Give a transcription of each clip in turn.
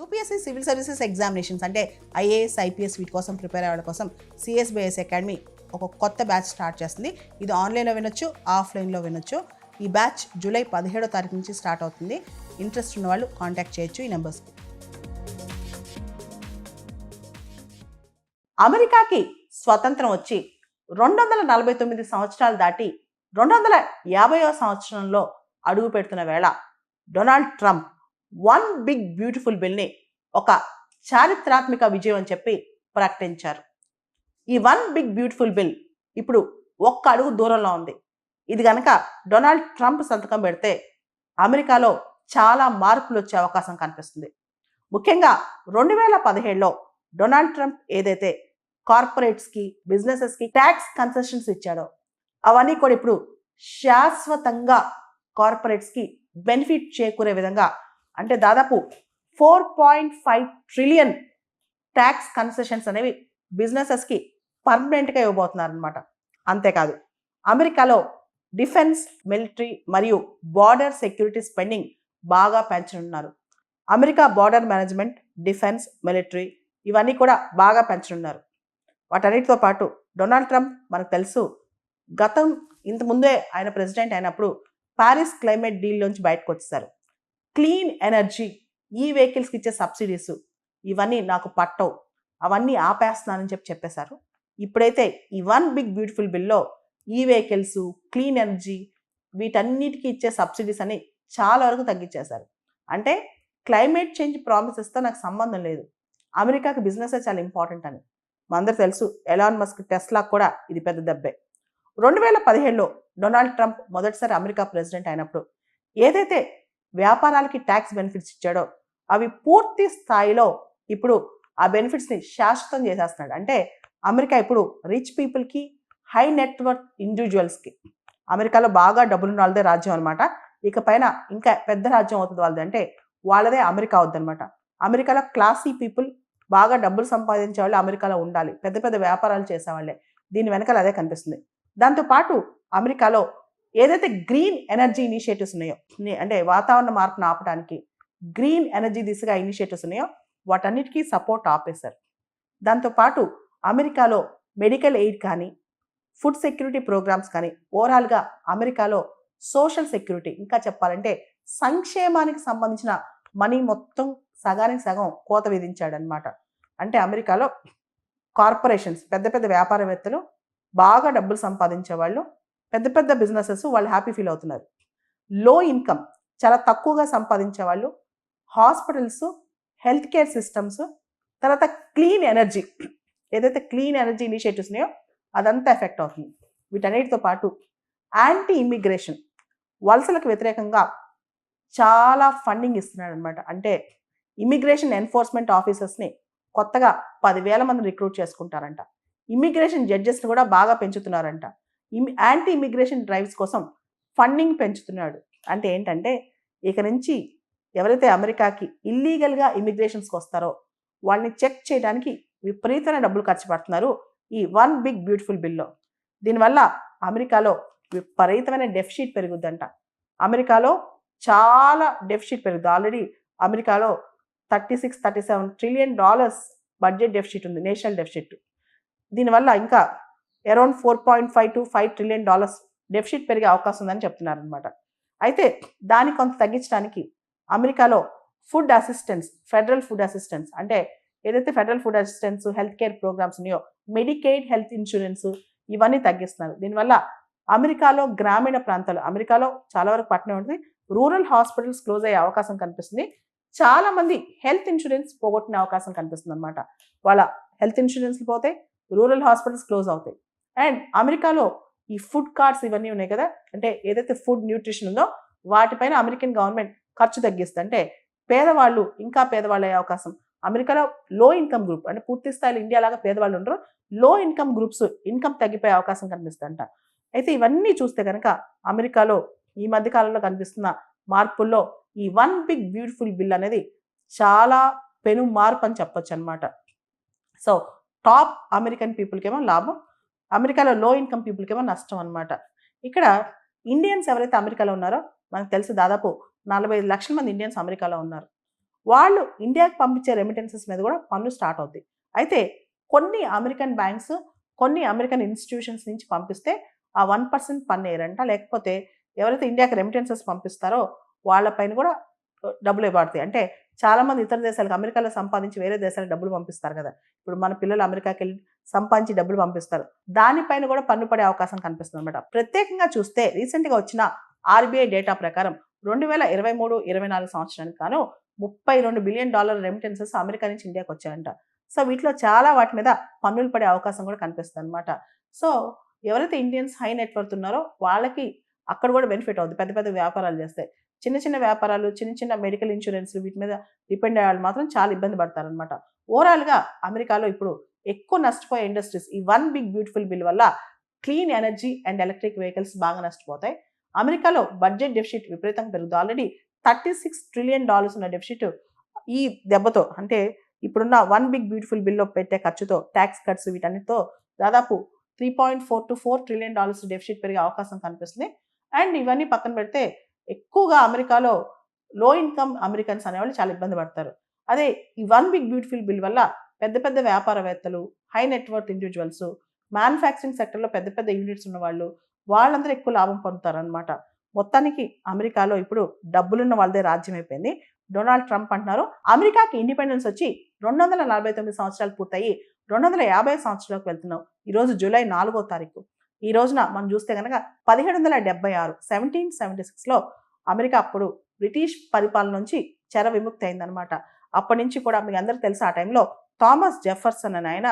UPSC civil services examinations అంటే IAS IPS వీటి కోసం ప్రిపేర్ అవ్వడం కోసం సిఎస్బిఎస్ అకాడమీ ఒక కొత్త బ్యాచ్ స్టార్ట్ చేస్తుంది. ఇది ఆన్లైన్లో వినొచ్చు, ఆఫ్లైన్లో వినొచ్చు. ఈ బ్యాచ్ జూలై 17వ తారీఖు నుంచి స్టార్ట్ అవుతుంది. ఇంట్రెస్ట్ ఉన్న వాళ్ళు కాంటాక్ట్ చేయొచ్చు ఈ నెంబర్స్కి. అమెరికాకి స్వతంత్రం వచ్చి 249 సంవత్సరాలు దాటి 250వ సంవత్సరంలో అడుగు పెడుతున్న వేళ Donald Trump one big beautiful బిల్ని ఒక చారిత్రాత్మక విజయం అని చెప్పి ప్రకటించారు. ఈ వన్ బిగ్ బ్యూటిఫుల్ బిల్ ఇప్పుడు ఒక్క అడుగు దూరంలో ఉంది. ఇది కనుక డొనాల్డ్ ట్రంప్ సంతకం పెడితే అమెరికాలో చాలా మార్పులు వచ్చే అవకాశం కనిపిస్తుంది. ముఖ్యంగా 2017లో డొనాల్డ్ ట్రంప్ ఏదైతే కార్పొరేట్స్కి బిజినెసెస్కి ట్యాక్స్ కన్సెషన్స్ ఇచ్చాడో అవన్నీ కూడా ఇప్పుడు శాశ్వతంగా కార్పొరేట్స్కి బెనిఫిట్ చేకూరే విధంగా, అంటే దాదాపు 4.5 ట్రిలియన్ ట్యాక్స్ కన్సెషన్స్ అనేవి బిజినెసెస్కి పర్మనెంట్గా ఇవ్వబోతున్నారనమాట. అంతేకాదు అమెరికాలో డిఫెన్స్, మిలిటరీ మరియు బార్డర్ సెక్యూరిటీ స్పెండింగ్ బాగా పెంచనున్నారు. America border management, defence, military ఇవన్నీ కూడా బాగా పెంచనున్నారు. వాటన్నిటితో పాటు డొనాల్డ్ ట్రంప్ మనకు తెలుసు, ఇంతకుముందే ఆయన ప్రెసిడెంట్ అయినప్పుడు పారిస్ క్లైమేట్ డీల్ నుంచి బయటకు వచ్చేసారు. క్లీన్ ఎనర్జీ, ఈ వెహికల్స్కి ఇచ్చే సబ్సిడీస్ ఇవన్నీ నాకు పట్టవు, అవన్నీ ఆపేస్తున్నానని చెప్పేశారు. ఇప్పుడైతే ఈ వన్ బిగ్ బ్యూటిఫుల్ బిల్లో ఈ వెహికల్స్, క్లీన్ ఎనర్జీ వీటన్నిటికీ ఇచ్చే సబ్సిడీస్ అని చాలా వరకు తగ్గించేశారు. అంటే క్లైమేట్ చేంజ్ ప్రామిసెస్తో నాకు సంబంధం లేదు, అమెరికాకి బిజినెస్ చాలా ఇంపార్టెంట్ అని. మనందరూ తెలుసు, ఎలాన్ మస్క్ టెస్లా కూడా ఇది పెద్ద దెబ్బే. 2017లో డొనాల్డ్ ట్రంప్ మొదటిసారి అమెరికా ప్రెసిడెంట్ అయినప్పుడు ఏదైతే వ్యాపారాలకి ట్యాక్స్ బెనిఫిట్స్ ఇచ్చాడో అవి పూర్తి స్థాయిలో ఇప్పుడు ఆ బెనిఫిట్స్ని శాశ్వతం చేసేస్తున్నాడు. అంటే అమెరికా ఇప్పుడు రిచ్ పీపుల్కి, హై నెట్వర్క్ ఇండివిజువల్స్కి, అమెరికాలో బాగా డబ్బులున్న వాళ్ళదే రాజ్యం అనమాట. ఇకపైన ఇంకా పెద్ద రాజ్యం అవుతుంది వాళ్ళది, అంటే వాళ్ళదే అమెరికా అవుద్దనమాట. అమెరికాలో క్లాసీ పీపుల్, బాగా డబ్బులు సంపాదించే వాళ్ళు అమెరికాలో ఉండాలి, పెద్ద పెద్ద వ్యాపారాలు చేసేవాళ్ళే. దీని వెనకాల అదే కనిపిస్తుంది. దాంతోపాటు అమెరికాలో ఏదైతే గ్రీన్ ఎనర్జీ ఇనిషియేటివ్స్ ఉన్నాయో, అంటే వాతావరణ మార్పును ఆపడానికి గ్రీన్ ఎనర్జీ దిశగా ఇనిషియేటివ్స్ ఉన్నాయో వాటన్నిటికీ సపోర్ట్ ఆపేశారు. దాంతోపాటు అమెరికాలో మెడికల్ ఎయిడ్ కానీ, ఫుడ్ సెక్యూరిటీ ప్రోగ్రామ్స్ కానీ, ఓవరాల్గా అమెరికాలో సోషల్ సెక్యూరిటీ, ఇంకా చెప్పాలంటే సంక్షేమానికి సంబంధించిన మనీ మొత్తం సగానికి సగం కోత విధించాడనమాట. అంటే అమెరికాలో కార్పొరేషన్స్, పెద్ద పెద్ద వ్యాపారవేత్తలు, బాగా డబ్బులు సంపాదించే వాళ్ళు, పెద్ద పెద్ద బిజినెసెస్ వాళ్ళు హ్యాపీ ఫీల్ అవుతున్నారు. లో ఇన్కమ్, చాలా తక్కువగా సంపాదించే వాళ్ళు, హాస్పిటల్స్, హెల్త్ కేర్ సిస్టమ్స్, తర్వాత క్లీన్ ఎనర్జీ, ఏదైతే క్లీన్ ఎనర్జీ ఇనిషియేటివ్స్ ఉన్నాయో అదంతా ఎఫెక్ట్ అవుతుంది. వీటన్నిటితో పాటు యాంటీ ఇమిగ్రేషన్, వలసలకు వ్యతిరేకంగా చాలా ఫండింగ్ ఇస్తున్నాడు అనమాట. అంటే ఇమిగ్రేషన్ ఎన్ఫోర్స్మెంట్ ఆఫీసర్స్ని కొత్తగా 10,000 మంది రిక్రూట్ చేసుకుంటారంట. ఇమిగ్రేషన్ జడ్జెస్ని కూడా బాగా పెంచుతున్నారంట. యాంటీ ఇమిగ్రేషన్ డ్రైవ్స్ కోసం ఫండింగ్ పెంచుతున్నాడు. అంటే ఏంటంటే ఇక నుంచి ఎవరైతే అమెరికాకి ఇల్లీగల్గా ఇమిగ్రేషన్స్కి వస్తారో వాళ్ళని చెక్ చేయడానికి విపరీతమైన డబ్బులు ఖర్చు పెడుతున్నారు ఈ వన్ బిగ్ బ్యూటిఫుల్ బిల్లో. దీనివల్ల అమెరికాలో విపరీతమైన డెఫిసిట్ పెరుగుద్దంట. అమెరికాలో చాలా డెఫిసిట్ పెరుగుద్ది. ఆల్రెడీ అమెరికాలో $36-37 ట్రిలియన్ బడ్జెట్ డెఫిసిట్ ఉంది, నేషనల్ డెఫిసిట్. దీనివల్ల ఇంకా అరౌండ్ $4.5 to $5 ట్రిలియన్ డెఫిసిట్ పెరిగే అవకాశం ఉందని చెప్తున్నారనమాట. అయితే దాన్ని కొంత తగ్గించడానికి అమెరికాలో food assistance, federal food assistance, అంటే ఏదైతే federal food assistance, health care programs ఉన్నాయో, మెడికేడ్ హెల్త్ ఇన్సూరెన్స్ ఇవన్నీ తగ్గిస్తున్నారు. దీనివల్ల అమెరికాలో గ్రామీణ ప్రాంతాలు, అమెరికాలో చాలా వరకు పట్టణం ఉంటుంది, రూరల్ హాస్పిటల్స్ క్లోజ్ అయ్యే అవకాశం కనిపిస్తుంది. చాలా మంది హెల్త్ ఇన్సూరెన్స్ పోగొట్టిన అవకాశం కనిపిస్తుంది అనమాట. వాళ్ళ హెల్త్ ఇన్సూరెన్స్ పోతే రూరల్ హాస్పిటల్స్ క్లోజ్ అవుతాయి. అండ్ అమెరికాలో ఈ ఫుడ్ కార్డ్స్ ఇవన్నీ ఉన్నాయి కదా, అంటే ఏదైతే ఫుడ్ న్యూట్రిషన్ ఉందో వాటిపైన అమెరికన్ గవర్నమెంట్ ఖర్చు తగ్గిస్తుంది. అంటే పేదవాళ్ళు ఇంకా పేదవాళ్ళు అయ్యే అవకాశం. అమెరికాలో లో ఇన్కమ్ గ్రూప్, అంటే పూర్తి స్థాయిలో ఇండియా లాగా పేదవాళ్ళు ఉండరు, లో ఇన్కమ్ గ్రూప్స్ ఇన్కమ్ తగ్గిపోయే అవకాశం కనిపిస్తుందంట. అయితే ఇవన్నీ చూస్తే కనుక అమెరికాలో ఈ మధ్య కాలంలో కనిపిస్తున్న మార్పుల్లో ఈ వన్ బిగ్ బ్యూటిఫుల్ బిల్ అనేది చాలా పెను మార్పు అని చెప్పొచ్చు అనమాట. సో టాప్ అమెరికన్ పీపుల్కి ఏమో లాభం, అమెరికాలో లో ఇన్కమ్ పీపుల్కి ఏమో నష్టం అనమాట. ఇక్కడ ఇండియన్స్ ఎవరైతే అమెరికాలో ఉన్నారో మనకు తెలుసు, దాదాపు 45 లక్షల మంది ఇండియన్స్ అమెరికాలో ఉన్నారు. వాళ్ళు ఇండియాకి పంపించే రెమిటెన్సెస్ మీద కూడా పన్ను స్టార్ట్ అవుతాయి. అయితే కొన్ని అమెరికన్ బ్యాంక్స్, కొన్ని అమెరికన్ ఇన్స్టిట్యూషన్స్ నుంచి పంపిస్తే ఆ 1% పన్ను వేయరంట. లేకపోతే ఎవరైతే ఇండియాకి రెమిటెన్సెస్ పంపిస్తారో వాళ్ళపైన కూడా డబ్బులు పడతాయి. అంటే చాలామంది ఇతర దేశాలకు అమెరికాలో సంపాదించి వేరే దేశాలకు డబ్బులు పంపిస్తారు కదా! ఇప్పుడు మన పిల్లలు అమెరికాకి వెళ్ళి సంపాదించి డబ్బులు పంపిస్తారు. దానిపైన కూడా పన్ను పడే అవకాశం కనిపిస్తుందన్నమాట. ప్రత్యేకంగా చూస్తే రీసెంట్‌గా వచ్చిన ఆర్‌బీఐ డేటా ప్రకారం 2023, 24 సంవత్సరానికి గాను $32 బిలియన్ రెమిటెన్సెస్ అమెరికా నుంచి ఇండియాకి వచ్చాయంట. సో వీటిలో చాలా వాటి మీద పన్నులు పడే అవకాశం కూడా కనిపిస్తుందన్నమాట. సో ఎవరైతే ఇండియన్స్ హై నెట్ వర్త్ ఉన్నారో వాళ్ళకి అక్కడ కూడా బెనిఫిట్ అవుద్ది. పెద్ద పెద్ద వ్యాపారాలు చేస్తే. చిన్న చిన్న వ్యాపారాలు, చిన్న చిన్న మెడికల్ ఇన్సూరెన్స్‌లు వీటి మీద డిపెండ్ అయ్యే వాళ్ళు మాత్రం చాలా ఇబ్బంది పడతారనమాట. ఓవరాల్‌గా అమెరికాలో ఇప్పుడు ఎక్కువ నష్టపోయే ఇండస్ట్రీస్ ఈ వన్ బిగ్ బ్యూటిఫుల్ బిల్ వల్ల clean energy and electric vehicles బాగా నష్టపోతాయి. అమెరికాలో బడ్జెట్ డెఫిసిట్ విపరీతంగా పెరుగుతుంది. ఆల్రెడీ $36 ట్రిలియన్ ఉన్న డెఫిసిట్ ఈ దెబ్బతో అంటే ఇప్పుడున్న వన్ బిగ్ బ్యూటిఫుల్ బిల్‌లో పెట్టే ఖర్చుతో, టాక్స్ కట్స్ వీటన్నిటితో దాదాపు $3.4 ట్రిలియన్ డెఫిసిట్ పెరిగే అవకాశం కనిపిస్తుంది. అండ్ ఇవన్నీ పక్కన పెడితే ఎక్కువగా అమెరికాలో లో ఇన్కమ్ అమెరికన్స్ అనేవాళ్ళు చాలా ఇబ్బంది పడతారు. అదే ఈ వన్ బిగ్ బ్యూటిఫుల్ బిల్ వల్ల పెద్ద పెద్ద వ్యాపారవేత్తలు, హై నెట్‌వర్త్ ఇండివిడ్యువల్స్, మ్యానుఫ్యాక్చరింగ్ సెక్టర్‌లో పెద్ద పెద్ద యూనిట్స్ ఉన్నవాళ్ళు, వాళ్ళందరూ ఎక్కువ లాభం పొందుతారనమాట. మొత్తానికి అమెరికాలో ఇప్పుడు డబ్బులున్న వాళ్ళదే రాజ్యం అయిపోయింది. డొనాల్డ్ ట్రంప్ అంటున్నారు, అమెరికాకి ఇండిపెండెన్స్ వచ్చి 249 సంవత్సరాలు పూర్తయి 250 సంవత్సరాలకు వెళ్తున్నాం. ఈరోజు జూలై 4వ తారీఖు. ఈ రోజున మనం చూస్తే కనుక 1776 1776లో అమెరికా అప్పుడు బ్రిటిష్ పరిపాలన నుంచి చెర విముక్తి అయిందనమాట. అప్పటి నుంచి కూడా మీకు అందరికీ తెలుసు ఆ టైంలో థామస్ జెఫర్సన్ అనే ఆయన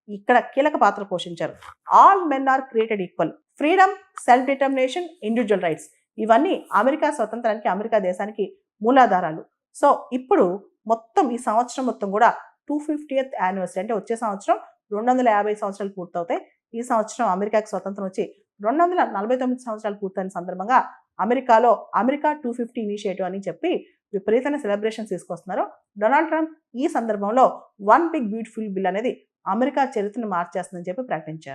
ఇక్కడ కీలక పాత్ర పోషించారు. All men are created equal, freedom, self determination, individual rights ఇవన్నీ అమెరికా స్వతంత్రానికి, అమెరికా దేశానికి మూలాధారాలు. సో ఇప్పుడు మొత్తం ఈ సంవత్సరం మొత్తం కూడా 250th యానివర్సరీ అంటే వచ్చే సంవత్సరం 250 సంవత్సరాలు పూర్తవుతాయి. ఈ సంవత్సరం అమెరికాకి స్వతంత్రం వచ్చి 249 సంవత్సరాలు పూర్తయిన సందర్భంగా అమెరికాలో అమెరికా 250 ఇనిషియేటివ్ అని చెప్పి విపరీతమైన సెలబ్రేషన్స్ తీసుకొస్తున్నారు. డొనాల్డ్ ట్రంప్ ఈ సందర్భంలో వన్ బిగ్ బ్యూటిఫుల్ బిల్ అనేది అమెరికా చరిత్రను మార్చేస్తుందని చెప్పి ప్రకటించారు.